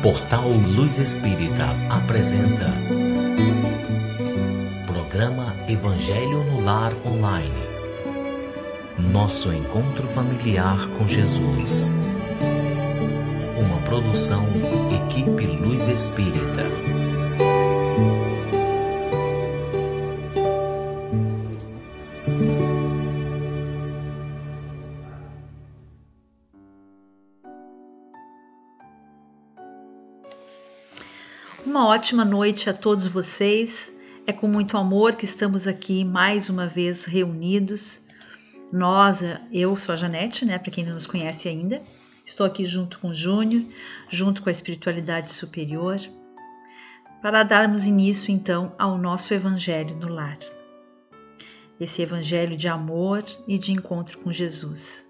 Portal Luz Espírita apresenta Programa Evangelho no Lar Online. Nosso encontro familiar com Jesus. Uma produção Equipe Luz Espírita. Uma ótima noite a todos vocês. É com muito amor que estamos aqui mais uma vez reunidos. Eu sou a Janete, para quem não nos conhece ainda. Estou aqui junto com o Júnior, junto com a espiritualidade superior, para darmos início então ao nosso Evangelho no Lar. Esse Evangelho de amor e de encontro com Jesus.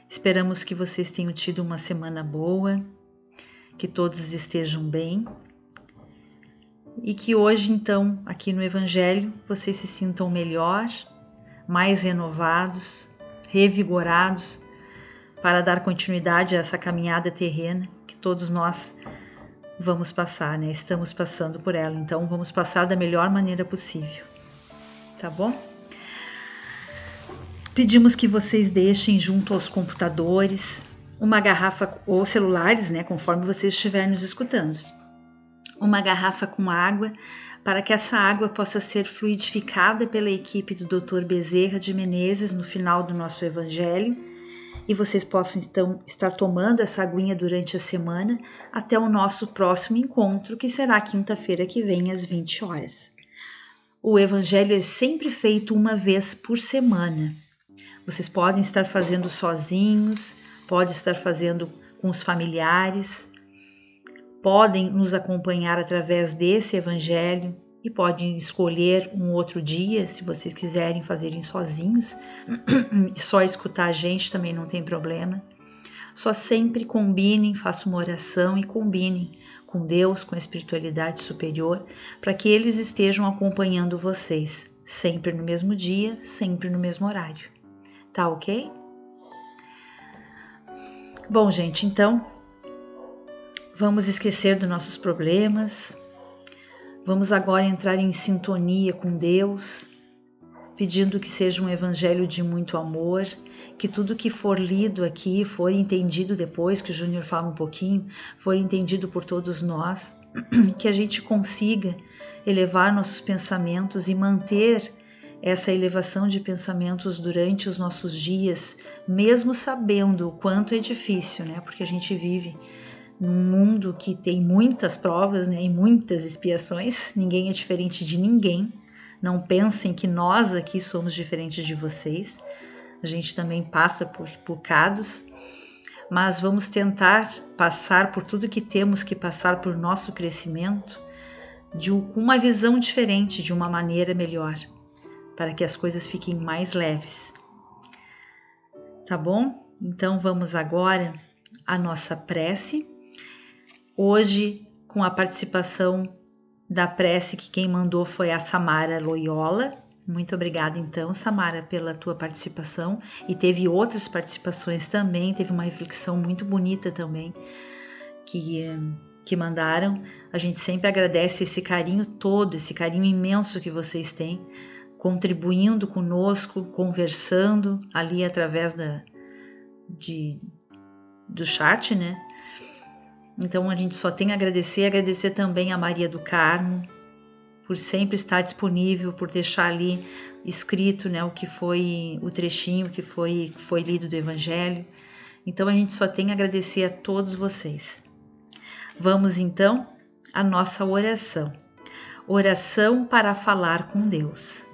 Esperamos que vocês tenham tido uma semana boa, que todos estejam bem e que hoje, então, aqui no Evangelho, vocês se sintam melhor, mais renovados, revigorados para dar continuidade a essa caminhada terrena que todos nós vamos passar, Estamos passando por ela, então vamos passar da melhor maneira possível, tá bom? Pedimos que vocês deixem junto aos computadores uma garrafa ou celulares, conforme vocês estiverem nos escutando. Uma garrafa com água, para que essa água possa ser fluidificada pela equipe do Dr. Bezerra de Menezes no final do nosso Evangelho, e vocês possam então estar tomando essa aguinha durante a semana até o nosso próximo encontro, que será quinta-feira que vem às 20 horas. O Evangelho é sempre feito uma vez por semana. Vocês podem estar fazendo sozinhos, pode estar fazendo com os familiares, podem nos acompanhar através desse Evangelho e podem escolher um outro dia, se vocês quiserem fazerem sozinhos, e só escutar a gente também não tem problema. Só sempre combinem, façam uma oração e combinem com Deus, com a espiritualidade superior, para que eles estejam acompanhando vocês, sempre no mesmo dia, sempre no mesmo horário. Tá ok? Bom, gente, então, vamos esquecer dos nossos problemas, vamos agora entrar em sintonia com Deus, pedindo que seja um evangelho de muito amor, que tudo que for lido aqui, for entendido depois, que o Júnior fala um pouquinho, for entendido por todos nós, que a gente consiga elevar nossos pensamentos e manter essa elevação de pensamentos durante os nossos dias, mesmo sabendo o quanto é difícil, porque a gente vive num mundo que tem muitas provas, e muitas expiações, ninguém é diferente de ninguém, não pensem que nós aqui somos diferentes de vocês, a gente também passa por bocados, mas vamos tentar passar por tudo que temos que passar por nosso crescimento, com uma visão diferente, de uma maneira melhor, para que as coisas fiquem mais leves. Tá bom? Então vamos agora à nossa prece. Hoje, com a participação da prece, que quem mandou foi a Samara Loyola. Muito obrigada então, Samara, pela tua participação. E teve outras participações também, teve uma reflexão muito bonita também que mandaram. A gente sempre agradece esse carinho todo, esse carinho imenso que vocês têm, contribuindo conosco, conversando ali através do chat, Então a gente só tem a agradecer também a Maria do Carmo, por sempre estar disponível, por deixar ali escrito, o que foi o trechinho que foi lido do Evangelho. Então a gente só tem a agradecer a todos vocês. Vamos então à nossa oração. Oração para falar com Deus.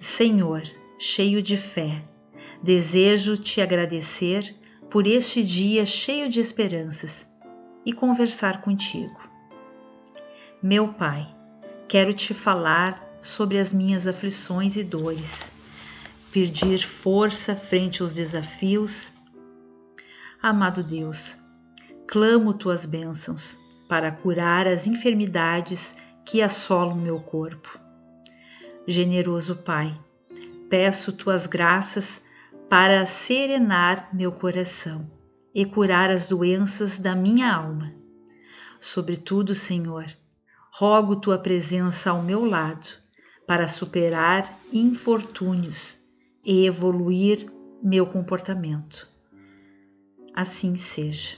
Senhor, cheio de fé, desejo te agradecer por este dia cheio de esperanças e conversar contigo. Meu Pai, quero te falar sobre as minhas aflições e dores, pedir força frente aos desafios. Amado Deus, clamo tuas bênçãos para curar as enfermidades que assolam meu corpo. Generoso Pai, peço tuas graças para serenar meu coração e curar as doenças da minha alma. Sobretudo, Senhor, rogo tua presença ao meu lado para superar infortúnios e evoluir meu comportamento. Assim seja.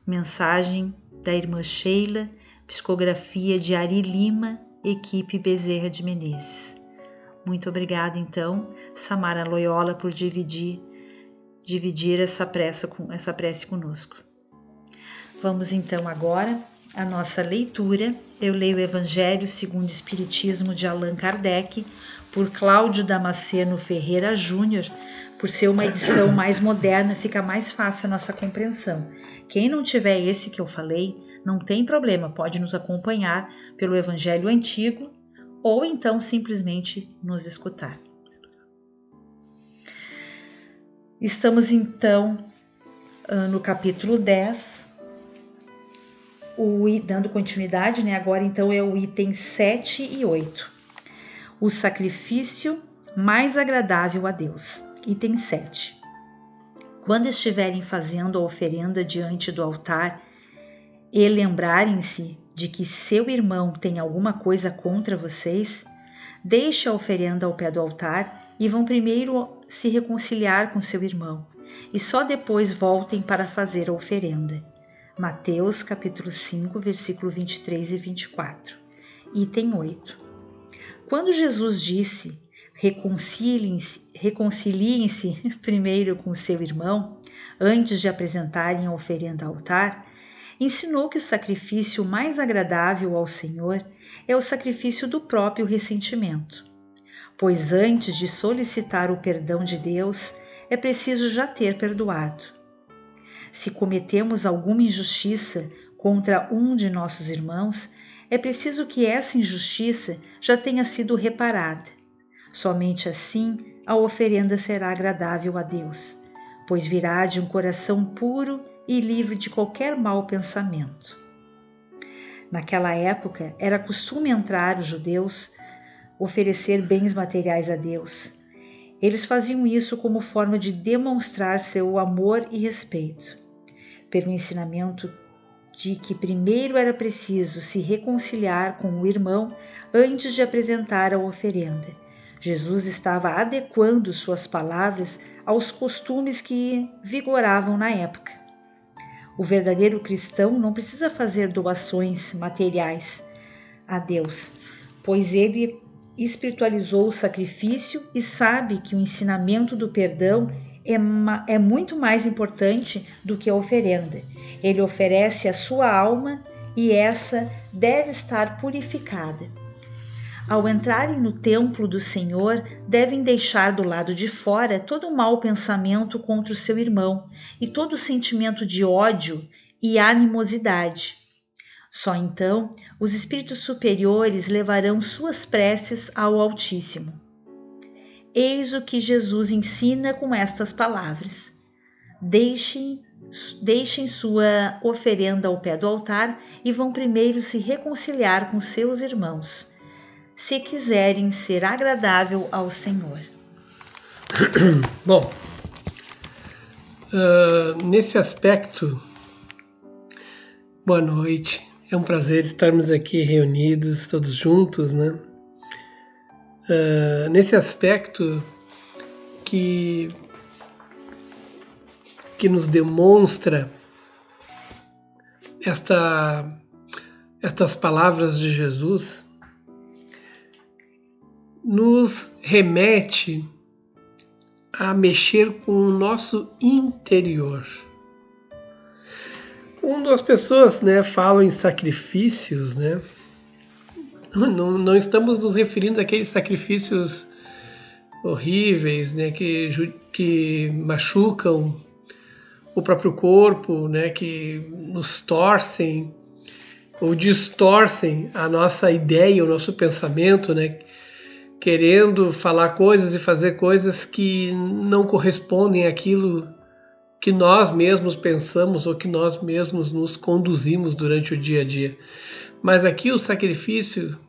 Mensagem da Irmã Sheila, psicografia de Ari Lima, equipe Bezerra de Menezes. Muito obrigada, então, Samara Loyola, por dividir essa prece conosco. Vamos, então, agora à nossa leitura. Eu leio o Evangelho segundo o Espiritismo de Allan Kardec, por Cláudio Damasceno Ferreira Júnior. Por ser uma edição mais moderna, fica mais fácil a nossa compreensão. Quem não tiver esse que eu falei, não tem problema, pode nos acompanhar pelo Evangelho Antigo ou então simplesmente nos escutar. Estamos então no capítulo 10, dando continuidade, né? Agora então é o item 7 e 8. O sacrifício mais agradável a Deus. Item 7. Quando estiverem fazendo a oferenda diante do altar e lembrarem-se de que seu irmão tem alguma coisa contra vocês, deixe a oferenda ao pé do altar e vão primeiro se reconciliar com seu irmão, e só depois voltem para fazer a oferenda. Mateus capítulo 5, versículo 23 e 24. Item 8. Quando Jesus disse: reconciliem-se primeiro com seu irmão, antes de apresentarem a oferenda ao altar, ensinou que o sacrifício mais agradável ao Senhor é o sacrifício do próprio ressentimento. Pois antes de solicitar o perdão de Deus, é preciso já ter perdoado. Se cometemos alguma injustiça contra um de nossos irmãos, é preciso que essa injustiça já tenha sido reparada. Somente assim a oferenda será agradável a Deus, pois virá de um coração puro e livre de qualquer mau pensamento. Naquela época, era costume entrar os judeus oferecer bens materiais a Deus. Eles faziam isso como forma de demonstrar seu amor e respeito. Pelo ensinamento de que primeiro era preciso se reconciliar com o irmão antes de apresentar a oferenda, Jesus estava adequando suas palavras aos costumes que vigoravam na época. O verdadeiro cristão não precisa fazer doações materiais a Deus, pois ele espiritualizou o sacrifício e sabe que o ensinamento do perdão é muito mais importante do que a oferenda. Ele oferece a sua alma e essa deve estar purificada. Ao entrarem no templo do Senhor, devem deixar do lado de fora todo mau pensamento contra o seu irmão e todo sentimento de ódio e animosidade. Só então os espíritos superiores levarão suas preces ao Altíssimo. Eis o que Jesus ensina com estas palavras: deixem sua oferenda ao pé do altar e vão primeiro se reconciliar com seus irmãos, se quiserem ser agradável ao Senhor. Bom, nesse aspecto, boa noite. É um prazer estarmos aqui reunidos, todos juntos, né? Nesse aspecto que nos demonstra estas palavras de Jesus, nos remete a mexer com o nosso interior. Quando as pessoas, falam em sacrifícios, não estamos nos referindo àqueles sacrifícios horríveis, que machucam o próprio corpo, que nos torcem ou distorcem a nossa ideia, o nosso pensamento, querendo falar coisas e fazer coisas que não correspondem àquilo que nós mesmos pensamos ou que nós mesmos nos conduzimos durante o dia a dia. Mas aqui o sacrifício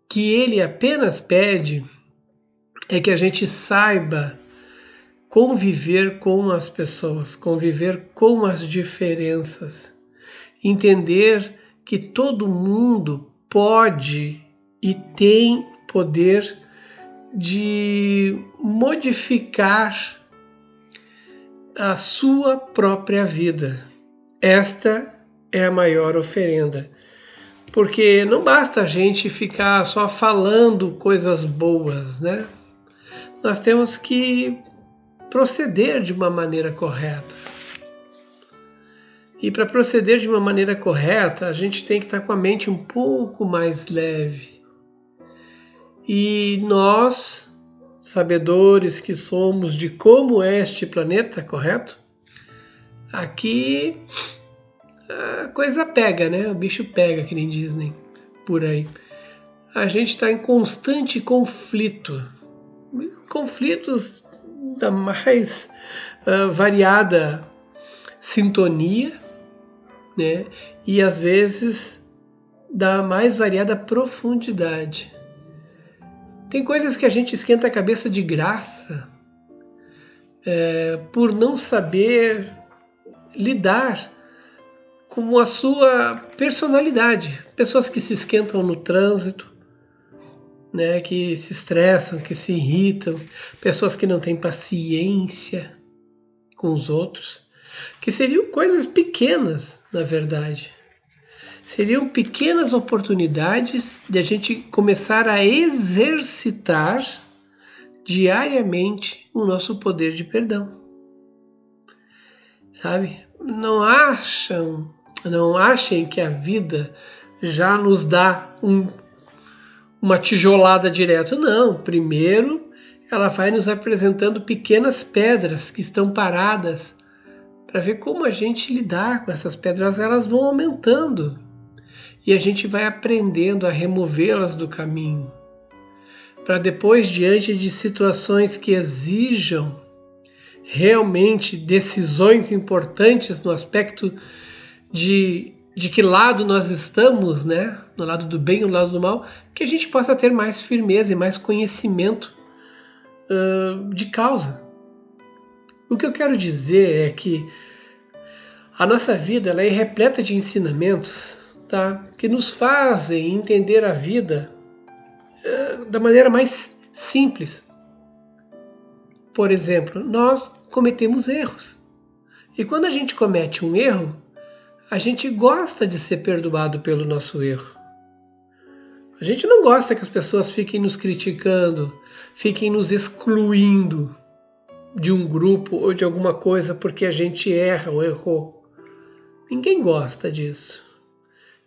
que ele apenas pede é que a gente saiba conviver com as pessoas, conviver com as diferenças, entender que todo mundo pode e tem poder de modificar a sua própria vida. Esta é a maior oferenda, porque não basta a gente ficar só falando coisas boas, né? Nós temos que proceder de uma maneira correta. E para proceder de uma maneira correta, a gente tem que estar com a mente um pouco mais leve. E nós, sabedores que somos de como é este planeta, correto? Aqui a coisa pega, né? O bicho pega, que nem dizem por aí. A gente está em constante conflito. Conflitos da mais variada sintonia, né? E às vezes da mais variada profundidade. Tem coisas que a gente esquenta a cabeça de graça por não saber lidar com a sua personalidade. Pessoas que se esquentam no trânsito, né, que se estressam, que se irritam, pessoas que não têm paciência com os outros, que seriam coisas pequenas, na verdade. Seriam pequenas oportunidades de a gente começar a exercitar diariamente o nosso poder de perdão. Sabe? Não achem que a vida já nos dá uma tijolada direto. Não, primeiro ela vai nos apresentando pequenas pedras que estão paradas para ver como a gente lidar com essas pedras. Elas vão aumentando e a gente vai aprendendo a removê-las do caminho, para depois, diante de situações que exijam realmente decisões importantes no aspecto de que lado nós estamos, né? No lado do bem ou no lado do mal, que a gente possa ter mais firmeza e mais conhecimento de causa. O que eu quero dizer é que a nossa vida ela é repleta de ensinamentos, tá? Que nos fazem entender a vida da maneira mais simples. Por exemplo, nós cometemos erros. E quando a gente comete um erro, a gente gosta de ser perdoado pelo nosso erro. A gente não gosta que as pessoas fiquem nos criticando, fiquem nos excluindo de um grupo ou de alguma coisa porque a gente erra ou errou. Ninguém gosta disso.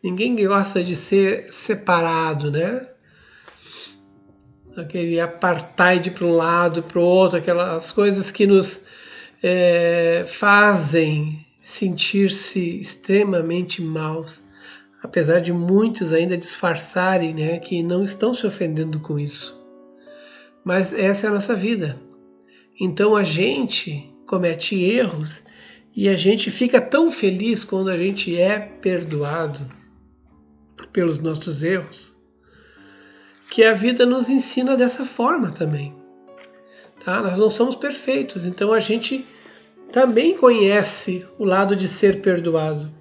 Ninguém gosta de ser separado, né? Aquele apartheid para um lado, para o outro, aquelas coisas que nos fazem sentir-se extremamente maus, apesar de muitos ainda disfarçarem, né, que não estão se ofendendo com isso. Mas essa é a nossa vida. Então a gente comete erros e a gente fica tão feliz quando a gente é perdoado pelos nossos erros, que a vida nos ensina dessa forma também. Tá? Nós não somos perfeitos, então a gente também conhece o lado de ser perdoado.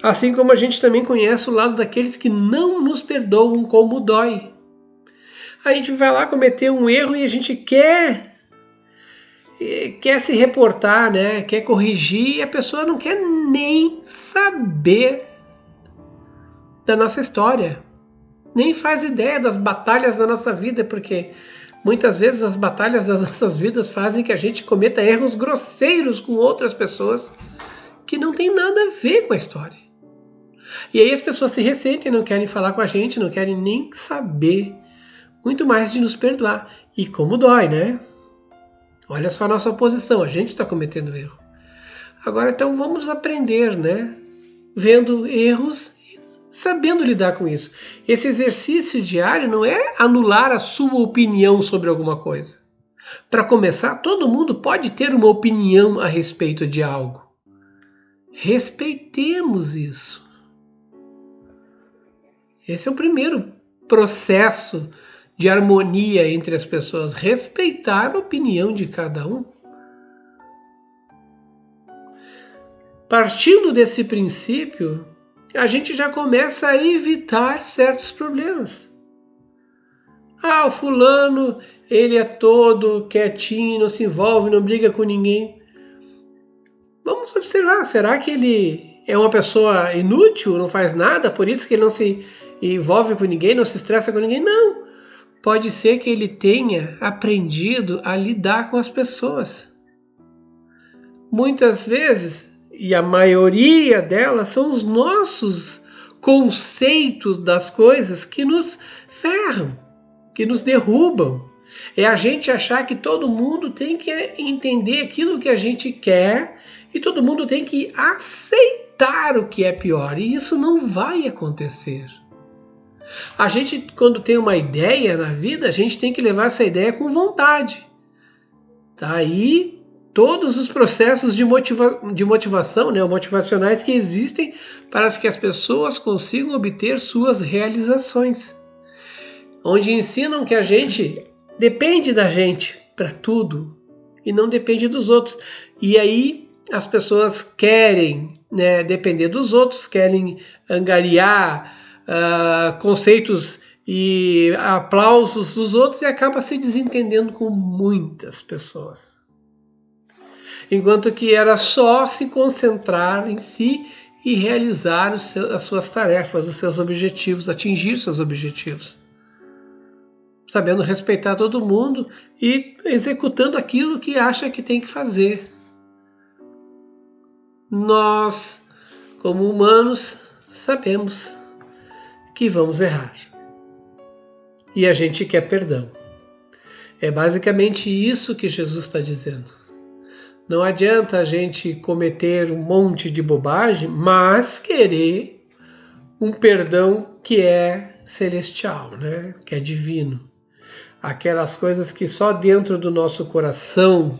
Assim como a gente também conhece o lado daqueles que não nos perdoam como dói. A gente vai lá cometer um erro e a gente quer se reportar, né? Quer corrigir, e a pessoa não quer nem saber da nossa história. Nem faz ideia das batalhas da nossa vida, porque muitas vezes as batalhas das nossas vidas fazem que a gente cometa erros grosseiros com outras pessoas que não tem nada a ver com a história. E aí as pessoas se ressentem, não querem falar com a gente, não querem nem saber, muito mais de nos perdoar. E como dói, né? Olha só a nossa posição, a gente está cometendo erro. Agora então vamos aprender, né? Vendo erros, sabendo lidar com isso. Esse exercício diário não é anular a sua opinião sobre alguma coisa. Para começar, todo mundo pode ter uma opinião a respeito de algo. Respeitemos isso. Esse é o primeiro processo de harmonia entre as pessoas, respeitar a opinião de cada um. Partindo desse princípio, a gente já começa a evitar certos problemas. O fulano, ele é todo quietinho, não se envolve, não briga com ninguém. Vamos observar, será que ele é uma pessoa inútil, não faz nada, por isso que ele não se envolve com ninguém, não se estressa com ninguém? Não. Pode ser que ele tenha aprendido a lidar com as pessoas. Muitas vezes, e a maioria delas, são os nossos conceitos das coisas que nos ferram, que nos derrubam. É a gente achar que todo mundo tem que entender aquilo que a gente quer e todo mundo tem que aceitar o que é pior. E isso não vai acontecer. A gente, quando tem uma ideia na vida, a gente tem que levar essa ideia com vontade. Tá aí todos os processos de motivação, né, motivacionais que existem para que as pessoas consigam obter suas realizações. Onde ensinam que a gente depende da gente para tudo e não depende dos outros. E aí as pessoas querem, né, depender dos outros, querem angariar conceitos e aplausos dos outros e acaba se desentendendo com muitas pessoas. Enquanto que era só se concentrar em si e realizar as suas tarefas, os seus objetivos, atingir seus objetivos. Sabendo respeitar todo mundo e executando aquilo que acha que tem que fazer. Nós, como humanos, sabemos que vamos errar. E a gente quer perdão. É basicamente isso que Jesus está dizendo. Não adianta a gente cometer um monte de bobagem, mas querer um perdão que é celestial, né? Que é divino. Aquelas coisas que só dentro do nosso coração,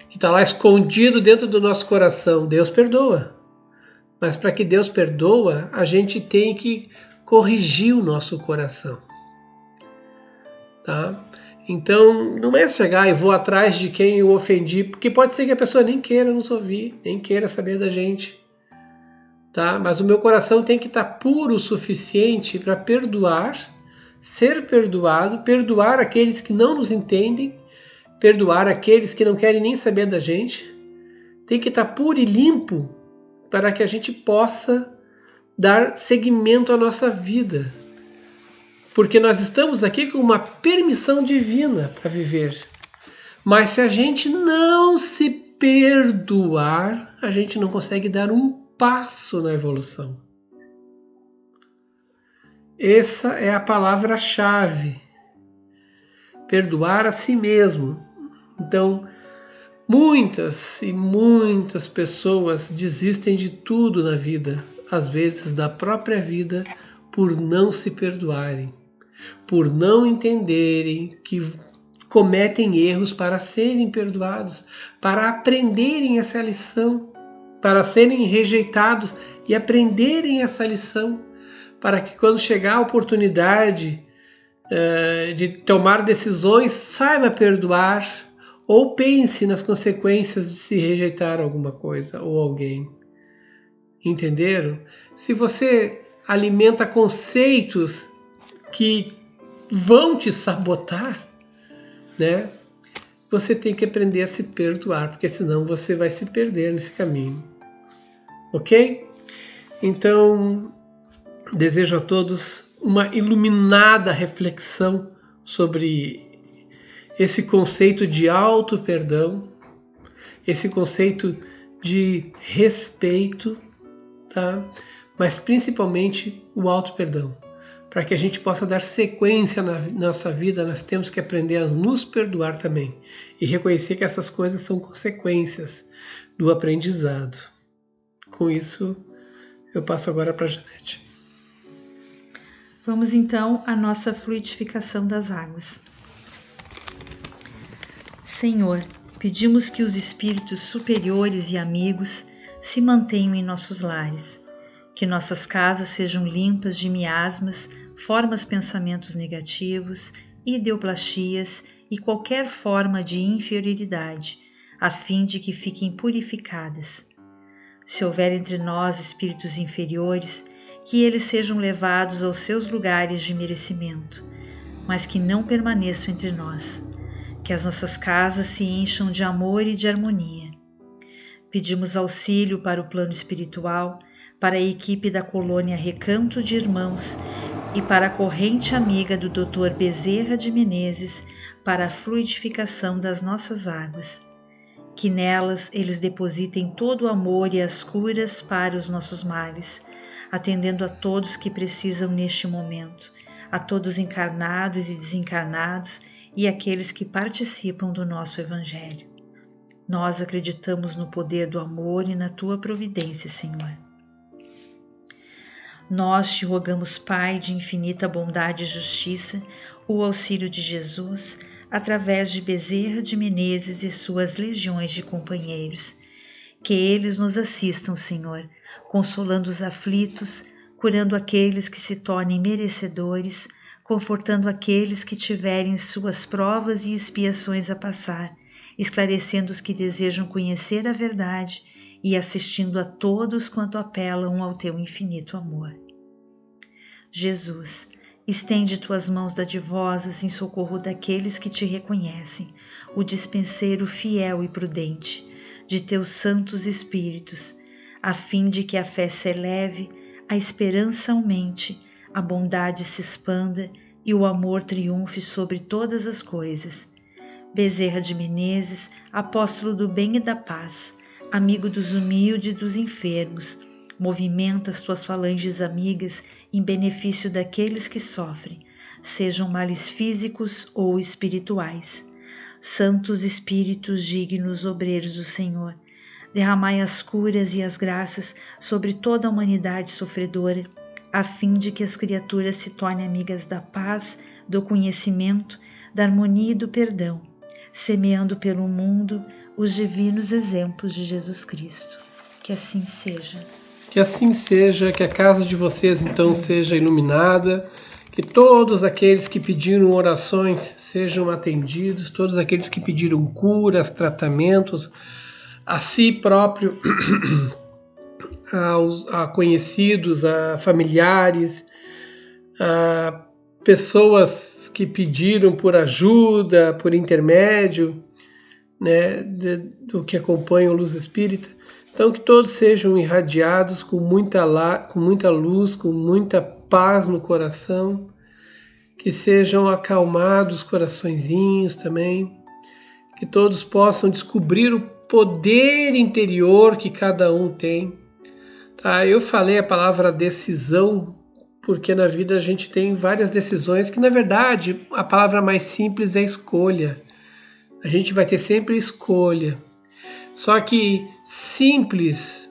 que está lá escondido dentro do nosso coração, Deus perdoa. Mas para que Deus perdoa, a gente tem que corrigir o nosso coração. Tá? Então, não é chegar e vou atrás de quem eu ofendi, porque pode ser que a pessoa nem queira nos ouvir, nem queira saber da gente. Tá? Mas o meu coração tem que estar puro o suficiente para perdoar, ser perdoado, perdoar aqueles que não nos entendem, perdoar aqueles que não querem nem saber da gente. Tem que estar puro e limpo para que a gente possa dar seguimento à nossa vida. Porque nós estamos aqui com uma permissão divina para viver. Mas se a gente não se perdoar, a gente não consegue dar um passo na evolução. Essa é a palavra-chave. Perdoar a si mesmo. Então, muitas e muitas pessoas desistem de tudo na vida, às vezes da própria vida, por não se perdoarem, por não entenderem que cometem erros para serem perdoados, para aprenderem essa lição, para serem rejeitados e aprenderem essa lição, para que quando chegar a oportunidade de tomar decisões, saiba perdoar ou pense nas consequências de se rejeitar alguma coisa ou alguém. Entenderam? Se você alimenta conceitos que vão te sabotar, né? Você tem que aprender a se perdoar, porque senão você vai se perder nesse caminho. Ok? Então, desejo a todos uma iluminada reflexão sobre esse conceito de auto-perdão, esse conceito de respeito, tá? Mas principalmente o auto-perdão. Para que a gente possa dar sequência na nossa vida, nós temos que aprender a nos perdoar também e reconhecer que essas coisas são consequências do aprendizado. Com isso, eu passo agora para a Janete. Vamos então à nossa fluidificação das águas. Senhor, pedimos que os espíritos superiores e amigos se mantenham em nossos lares, que nossas casas sejam limpas de miasmas formas pensamentos negativos, ideoplastias e qualquer forma de inferioridade, a fim de que fiquem purificadas. Se houver entre nós espíritos inferiores, que eles sejam levados aos seus lugares de merecimento, mas que não permaneçam entre nós. Que as nossas casas se encham de amor e de harmonia. Pedimos auxílio para o plano espiritual, para a equipe da colônia Recanto de Irmãos e para a corrente amiga do Dr. Bezerra de Menezes para a fluidificação das nossas águas. Que nelas eles depositem todo o amor e as curas para os nossos males, atendendo a todos que precisam neste momento, a todos encarnados e desencarnados e aqueles que participam do nosso Evangelho. Nós acreditamos no poder do amor e na Tua providência, Senhor. Nós te rogamos, Pai de infinita bondade e justiça, o auxílio de Jesus, através de Bezerra de Menezes e suas legiões de companheiros. Que eles nos assistam, Senhor, consolando os aflitos, curando aqueles que se tornem merecedores, confortando aqueles que tiverem suas provas e expiações a passar, esclarecendo os que desejam conhecer a verdade e assistindo a todos quanto apelam ao teu infinito amor. Jesus, estende tuas mãos dadivosas em socorro daqueles que te reconhecem, o dispenseiro fiel e prudente de teus santos espíritos, a fim de que a fé se eleve, a esperança aumente, a bondade se expanda e o amor triunfe sobre todas as coisas. Bezerra de Menezes, apóstolo do bem e da paz, amigo dos humildes e dos enfermos, movimenta as tuas falanges amigas em benefício daqueles que sofrem, sejam males físicos ou espirituais. Santos Espíritos dignos obreiros do Senhor, derramai as curas e as graças sobre toda a humanidade sofredora, a fim de que as criaturas se tornem amigas da paz, do conhecimento, da harmonia e do perdão, semeando pelo mundo os divinos exemplos de Jesus Cristo. Que assim seja. Que assim seja, que a casa de vocês então seja iluminada, que todos aqueles que pediram orações sejam atendidos, todos aqueles que pediram curas, tratamentos, a si próprio, a conhecidos, a familiares, a pessoas que pediram por ajuda, por intermédio, né, do que acompanha o Luz Espírita. Então que todos sejam irradiados com muita luz, com muita paz no coração, que sejam acalmados os coraçõezinhos também, que todos possam descobrir o poder interior que cada um tem. Tá? Eu falei a palavra decisão, porque na vida a gente tem várias decisões que, na verdade, a palavra mais simples é escolha. A gente vai ter sempre escolha. Só que simples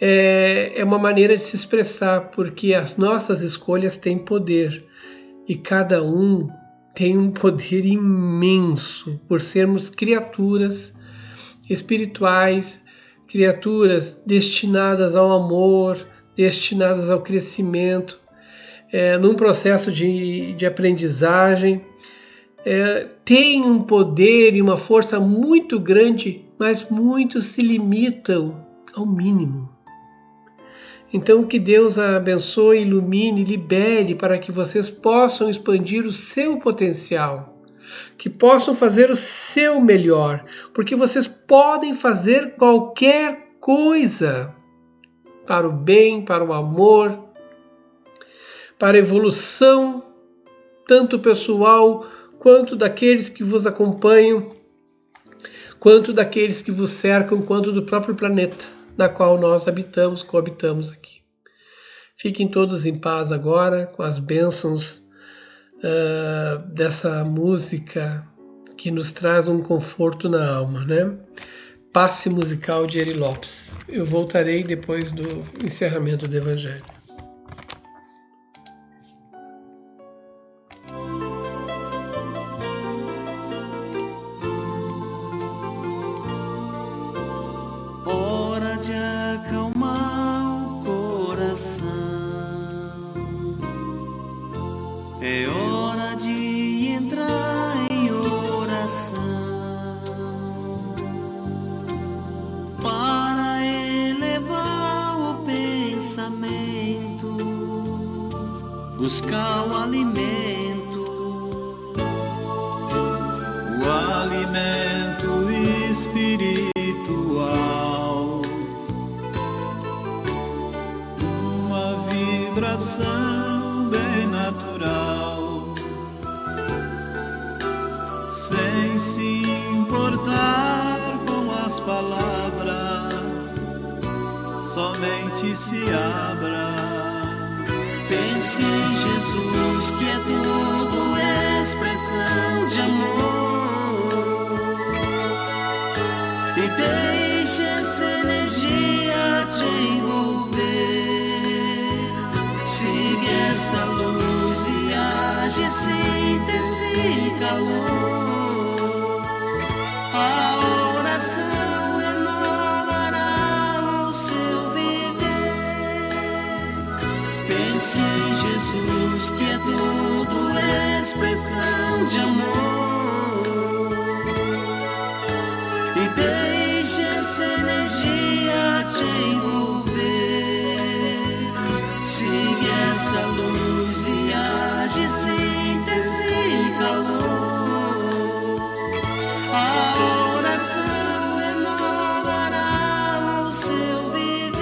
é uma maneira de se expressar, porque as nossas escolhas têm poder e cada um tem um poder imenso por sermos criaturas espirituais, criaturas destinadas ao amor, destinadas ao crescimento, num processo de aprendizagem. Tem um poder e uma força muito grande, mas muitos se limitam ao mínimo. Então que Deus a abençoe, ilumine, libere para que vocês possam expandir o seu potencial, que possam fazer o seu melhor, porque vocês podem fazer qualquer coisa para o bem, para o amor, para a evolução, tanto pessoal quanto daqueles que vos acompanham, quanto daqueles que vos cercam, quanto do próprio planeta na qual nós habitamos, coabitamos aqui. Fiquem todos em paz agora, com as bênçãos dessa música que nos traz um conforto na alma, né? Passe musical de Eri Lopes. Eu voltarei depois do encerramento do Evangelho. Hora de acalmar o coração, espiritual, uma vibração bem natural, sem se importar com as palavras, somente se abra. Pense em Jesus, que é tudo expressão de amor, e deixe essa energia te envolver. Siga essa luz, viaje, síntese e calor. A oração renovará o seu viver. Pense em Jesus, que é tudo expressão de amor, e deixe essa energia te envolver. Siga essa luz, viaje, síntese e calor. A oração renovará o seu viver.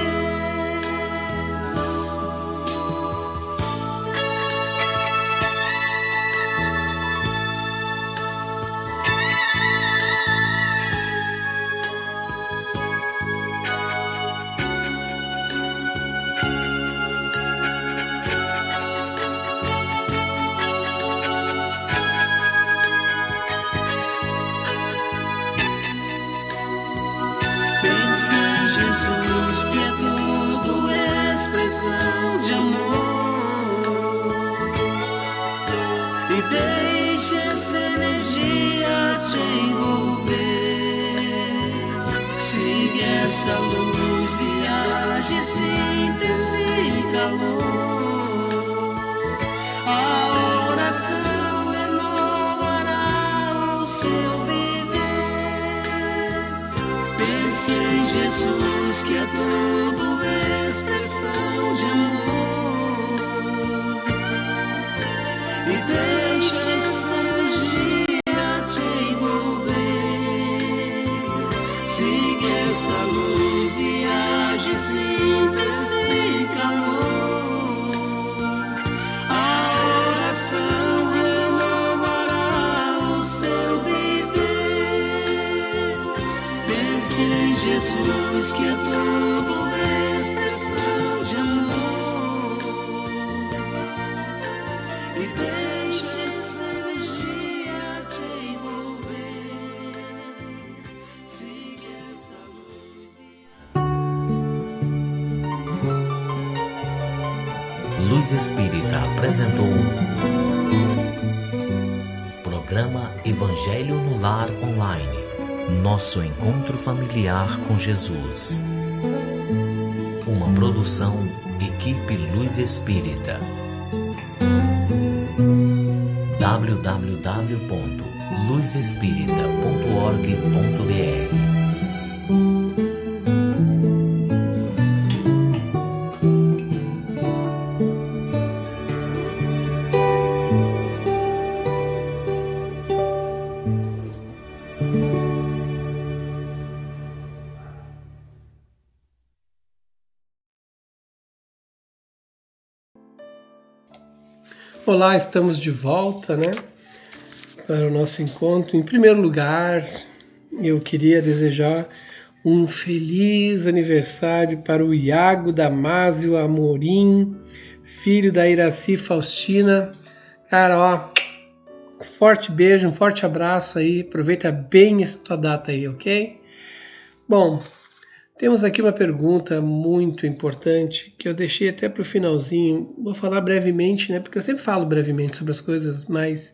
Pense em Jesus, que é tudo expressão de amor, e deixe essa energia te envolver. Siga essa luz, viaje, síntese e calor. A oração renovará o seu viver. Pense em Jesus, que é tudo expressão de amor, e deixe essa energia te envolver. Siga essa luz, viaje, síntese e calor. A oração renovará o seu viver. Pense em Jesus, que é tudo expressão de amor, e deixe essa energia te envolver. Siga essa luz. Luz Espírita apresentou programa Evangelho no Lar Online. Nosso encontro familiar com Jesus. Uma produção Equipe Luz Espírita. www.luzespirita.org.br. Olá, estamos de volta, né, para o nosso encontro. Em primeiro lugar, eu queria desejar um feliz aniversário para o Iago Damásio Amorim, filho da Iraci Faustina. Cara, ó, forte beijo, um forte abraço aí, aproveita bem essa tua data aí, ok? Bom, temos aqui uma pergunta muito importante que eu deixei até para o finalzinho. Vou falar brevemente, né? Porque eu sempre falo brevemente sobre as coisas, mas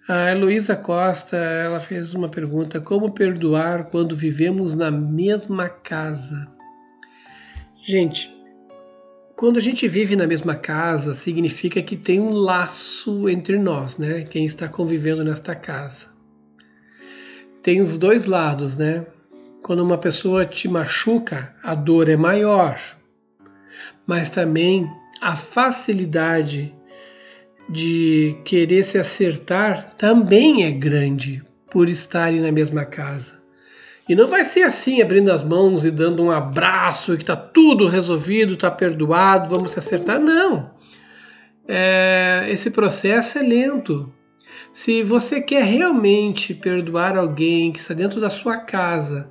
a Heloísa Costa, ela fez uma pergunta: como perdoar quando vivemos na mesma casa? Gente, quando a gente vive na mesma casa, significa que tem um laço entre nós, né? Quem está convivendo nesta casa. Tem os dois lados, né? Quando uma pessoa te machuca, a dor é maior, mas também a facilidade de querer se acertar também é grande por estarem na mesma casa. E não vai ser assim, abrindo as mãos e dando um abraço, que está tudo resolvido, está perdoado, vamos se acertar. Não. Esse processo é lento. Se você quer realmente perdoar alguém que está dentro da sua casa,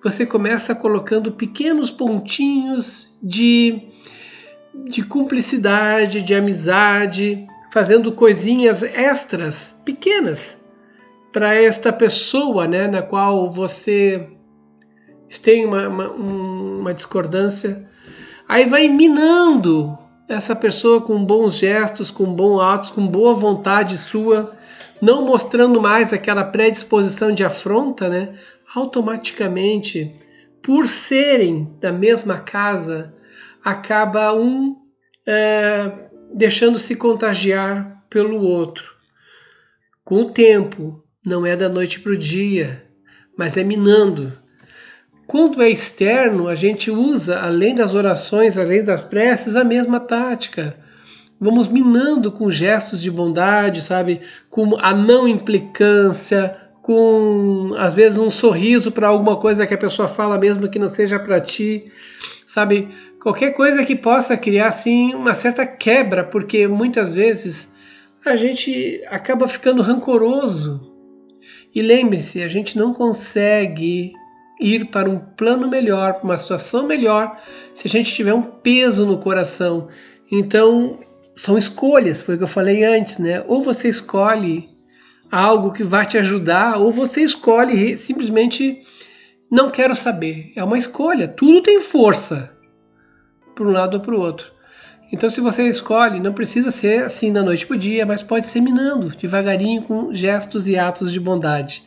você começa colocando pequenos pontinhos de cumplicidade, de amizade, fazendo coisinhas extras, pequenas, para esta pessoa, né, na qual você tem uma discordância. Aí vai minando essa pessoa com bons gestos, com bons atos, com boa vontade sua, não mostrando mais aquela predisposição de afronta, né? Automaticamente, por serem da mesma casa, acaba deixando-se contagiar pelo outro. Com o tempo, não é da noite para o dia, mas é minando. Quando é externo, a gente usa, além das orações, além das preces, a mesma tática. Vamos minando com gestos de bondade, sabe? Com a não implicância, com, às vezes, um sorriso para alguma coisa que a pessoa fala, mesmo que não seja para ti, sabe? Qualquer coisa que possa criar, assim, uma certa quebra, porque muitas vezes a gente acaba ficando rancoroso. E lembre-se, a gente não consegue ir para um plano melhor, para uma situação melhor, se a gente tiver um peso no coração. Então, são escolhas, foi o que eu falei antes, né? Ou você escolhe algo que vai te ajudar, ou você escolhe simplesmente não quero saber. É uma escolha, tudo tem força para um lado ou para o outro. Então, se você escolhe, não precisa ser assim da noite para o dia, mas pode ser minando, devagarinho, com gestos e atos de bondade.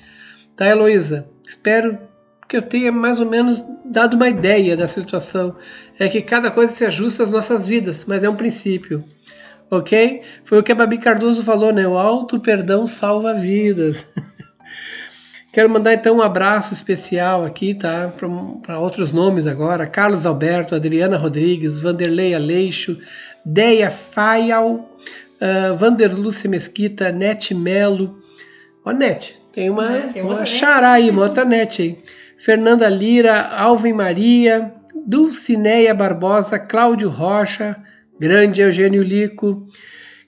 Tá, Heloísa? Espero que eu tenha mais ou menos dado uma ideia da situação. É que cada coisa se ajusta às nossas vidas, mas é um princípio. Ok? Foi o que a Babi Cardoso falou, né? O auto perdão salva vidas. Quero mandar então um abraço especial aqui, tá? Para outros nomes agora. Carlos Alberto, Adriana Rodrigues, Vanderlei Aleixo, Deia Faial, Vanderlúcia Mesquita, Nete Melo. Ó, Nete, tem uma xará aí, uma outra Nete aí. Fernanda Lira, Alvin Maria, Dulcineia Barbosa, Cláudio Rocha, Grande Eugênio Lico,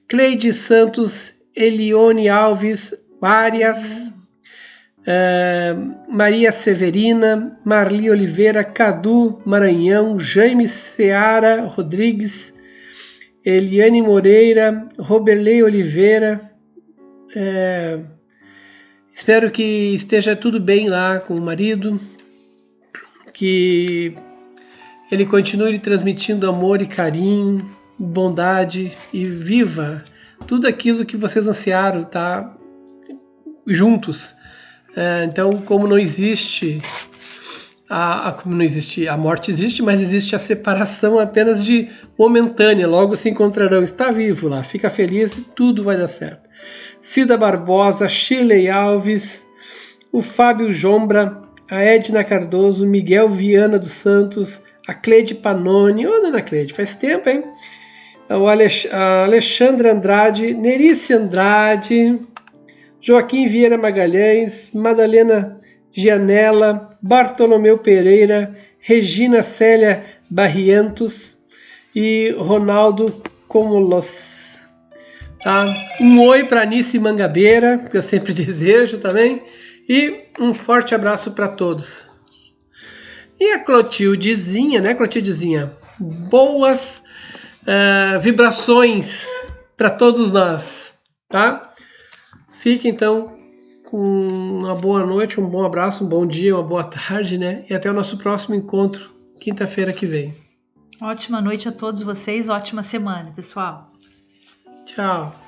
Cleide Santos, Elione Alves, Arias, Maria Severina, Marli Oliveira, Cadu Maranhão, Jaime Seara Rodrigues, Eliane Moreira, Roberley Oliveira. Espero que esteja tudo bem lá com o marido, que ele continue lhe transmitindo amor e carinho, bondade, e viva tudo aquilo que vocês ansiaram, tá? Juntos. Então, como não existe a morte existe, mas existe a separação apenas de momentânea, logo se encontrarão. Está vivo lá, fica feliz e tudo vai dar certo. Cida Barbosa, Shirley Alves, o Fábio Jombra, a Edna Cardoso, Miguel Viana dos Santos, a Cleide Panoni. Ô, dona Cleide, faz tempo, hein? A Alexandra Andrade, Nerice Andrade, Joaquim Vieira Magalhães, Madalena Gianella, Bartolomeu Pereira, Regina Célia Barrientos e Ronaldo Comolos. Tá? Um oi para Anice Mangabeira, que eu sempre desejo também, e um forte abraço para todos. E a Clotildezinha, né, Clotildezinha? Boas vibrações para todos nós, tá? Fique então com uma boa noite, um bom abraço, um bom dia, uma boa tarde, né? E até o nosso próximo encontro, quinta-feira que vem. Ótima noite a todos vocês, ótima semana, pessoal. Tchau.